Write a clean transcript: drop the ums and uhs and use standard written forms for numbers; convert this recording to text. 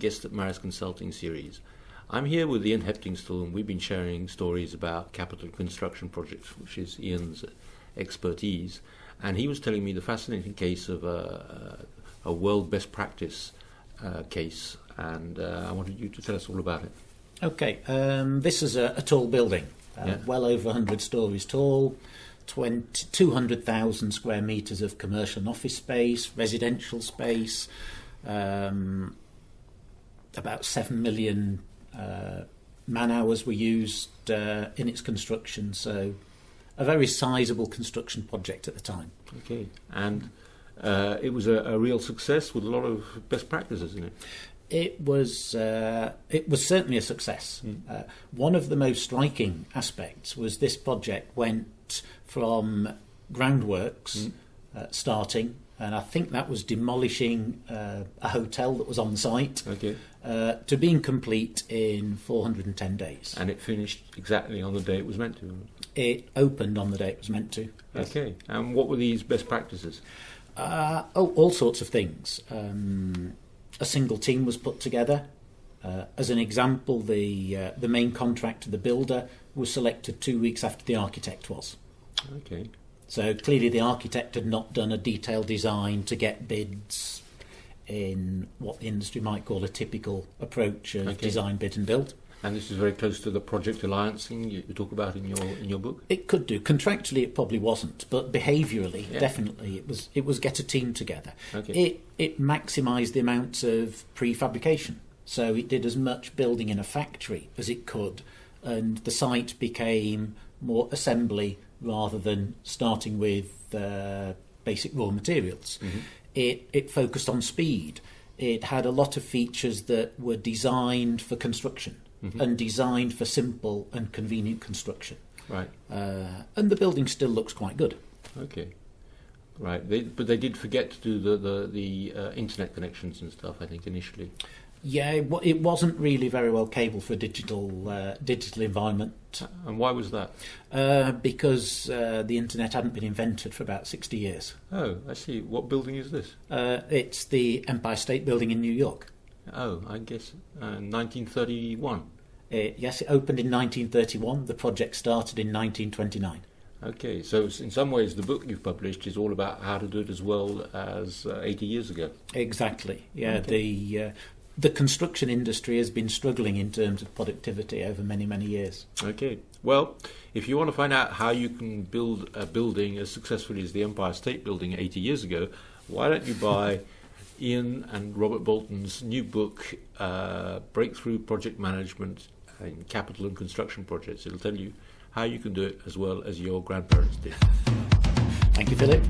Guest at Marris Consulting series. I'm here with Ian Heptinstall, and we've been sharing stories about capital construction projects, which is Ian's expertise. And he was telling me the fascinating case of a world best practice case, and I wanted you to tell us all about it. Okay, this is a tall building, well over 100 stories tall, 200,000 square metres of commercial and office space, residential space, about 7 million man hours were used in its construction, so a very sizable construction project at the time. Okay, and it was a real success with a lot of best practices in it. It was certainly a success. One of the most striking aspects was this project went from groundworks starting, and I think that was demolishing a hotel that was on site, to being complete in 410 days. And it finished exactly on the day it was meant to? It opened on the day it was meant to. Yes. Okay, and what were these best practices? All sorts of things. A single team was put together. As an example, the main contractor, the builder, was selected 2 weeks after the architect was. Okay. So clearly the architect had not done a detailed design to get bids in what the industry might call a typical approach of design, bid and build. And this is very close to the project alliancing you talk about in your book? It could do. Contractually it probably wasn't, but behaviourally definitely it was get a team together. Okay. It maximised the amount of prefabrication. So it did as much building in a factory as it could, and the site became more assembly rather than starting with basic raw materials. It focused on speed. It had a lot of features that were designed for construction and designed for simple and convenient construction. Right. And the building still looks quite good. Okay. Right. But they did forget to do the internet connections and stuff, I think, initially. Yeah, it wasn't really very well cabled for a digital environment. And why was that? Because the internet hadn't been invented for about 60 years. Oh, I see. What building is this? It's the Empire State Building in New York. Oh, I guess 1931. Yes, it opened in 1931. The project started in 1929. Okay, so in some ways the book you've published is all about how to do it as well as 80 years ago. Exactly. Yeah, okay. The construction industry has been struggling in terms of productivity over many, many years. Okay. Well, if you want to find out how you can build a building as successfully as the Empire State Building 80 years ago, why don't you buy Ian and Robert Bolton's new book, Breakthrough Project Management in Capital and Construction Projects. It'll tell you how you can do it as well as your grandparents did. Thank you, Philip.